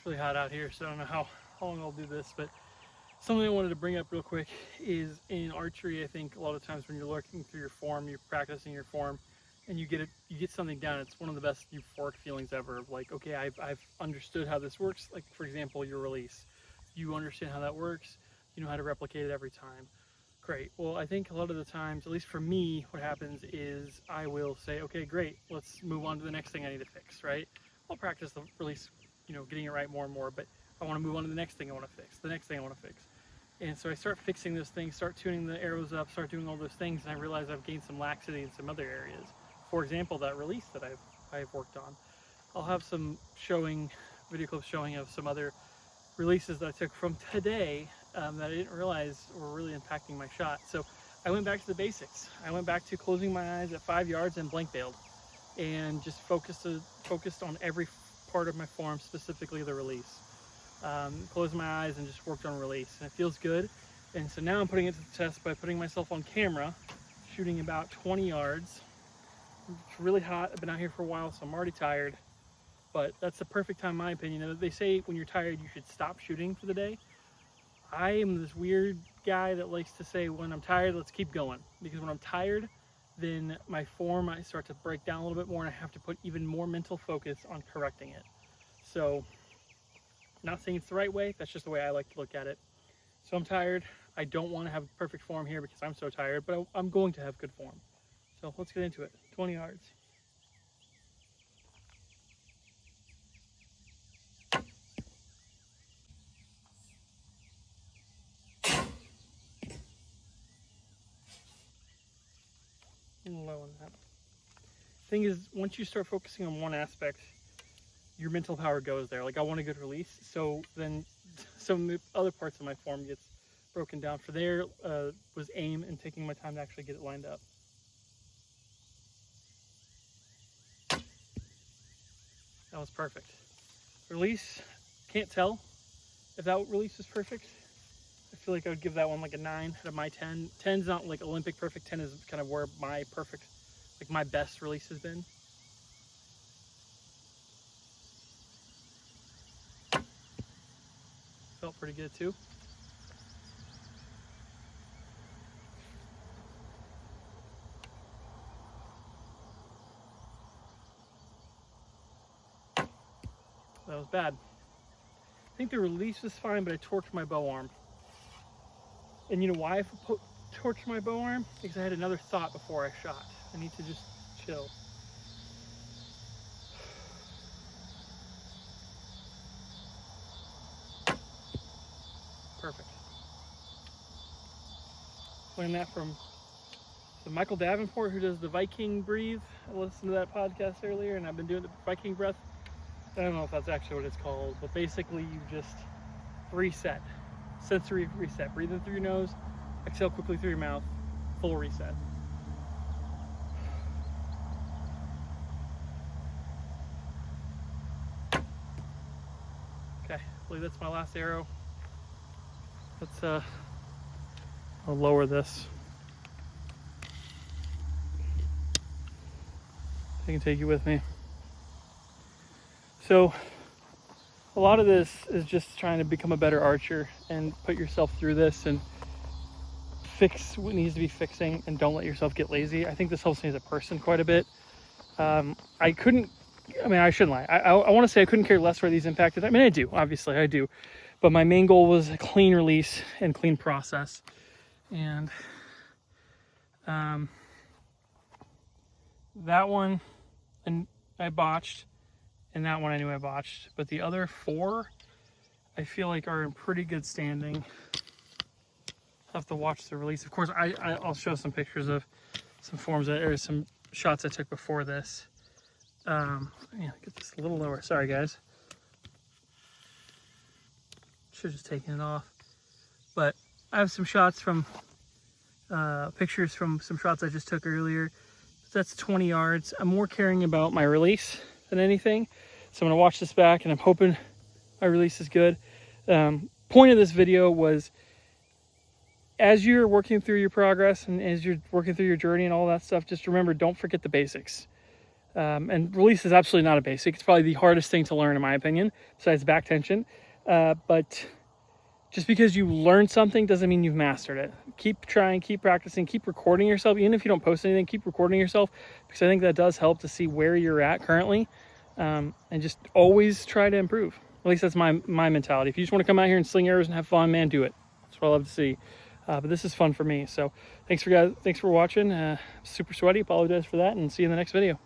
It's really hot out here, so I don't know how long I'll do this, but something I wanted to bring up real quick is in archery. I think a lot of times when you're looking through your form, you're practicing your form, and you get something down. It's one of the best euphoric feelings ever. Of like, okay, I've understood how this works. Like for example, your release. You understand how that works. You know how to replicate it every time. Great. Well, I think a lot of the times, at least for me, what happens is I will say, okay, great, let's move on to the next thing I need to fix, right? I'll practice the release, getting it right more and more, but I want to move on to the next thing I want to fix, the next thing I want to fix. And so I start fixing those things, start tuning the arrows up, start doing all those things, and I realize I've gained some laxity in some other areas. For example, that release that I've worked on. I'll have some video clips showing of some other releases that I took from today that I didn't realize were really impacting my shot. So I went back to the basics. I went back to closing my eyes at 5 yards and blank bailed, and just focused on every part of my form, specifically the release. Closed my eyes and just worked on release, and it feels good. And so now I'm putting it to the test by putting myself on camera, shooting about 20 yards. It's really hot. I've been out here for a while, so I'm already tired. But that's the perfect time, in my opinion. They say when you're tired, you should stop shooting for the day. I am this weird guy that likes to say, when I'm tired, let's keep going. Because when I'm tired, then my form, I start to break down a little bit more, and I have to put even more mental focus on correcting it. So, not saying it's the right way, that's just the way I like to look at it. So I'm tired. I don't want to have perfect form here because I'm so tired, but I'm going to have good form. So let's get into it. 20 yards. Low on that. Thing is, once you start focusing on one aspect, your mental power goes there. Like, I want a good release, so then some other parts of my form gets broken down. For there was aim and taking my time to actually get it lined up. That was perfect. Release, can't tell if that release was perfect. I feel like I would give that one like a 9 out of my 10. 10's not like Olympic perfect. 10 is kind of where my perfect, like my best release has been. Felt pretty good too. That was bad. I think the release was fine, but I torqued my bow arm. And you know why I torqued my bow arm? Because I had another thought before I shot. I need to just chill. Perfect. Learned that from Michael Davenport, who does the Viking breathe. I listened to that podcast earlier, and I've been doing the Viking breath. I don't know if that's actually what it's called, but basically you just reset. Sensory reset. Breathe in through your nose, exhale quickly through your mouth, full reset. Okay, I believe that's my last arrow. Let's I'll lower this. I can take you with me. So a lot of this is just trying to become a better archer and put yourself through this and fix what needs to be fixing, and don't let yourself get lazy. I think this helps me as a person quite a bit. I shouldn't lie. I want to say I couldn't care less where these impacted. I mean, I do, obviously I do. But my main goal was a clean release and clean process. And that one, and I botched, and that one I knew I botched. But the other 4, I feel like are in pretty good standing. I'll have to watch the release. Of course, I'll show some pictures of some forms or some shots I took before this. Yeah, get this a little lower. Sorry, guys. Should have just taken it off. But I have some shots from pictures from some shots I just took earlier. That's 20 yards. I'm more caring about my release than anything. So I'm gonna watch this back, and I'm hoping my release is good. Point of this video was, as you're working through your progress and as you're working through your journey and all that stuff, just remember, don't forget the basics. And release is absolutely not a basic. It's probably the hardest thing to learn, in my opinion, besides back tension. But just because you learned something doesn't mean you've mastered it. Keep trying, keep practicing, keep recording yourself. Even if you don't post anything, keep recording yourself, because I think that does help to see where you're at currently, and just always try to improve. At least that's my mentality. If you just want to come out here and sling arrows and have fun, man, do it. That's what I love to see. But this is fun for me. So thanks for watching. Super sweaty. Apologize for that, and see you in the next video.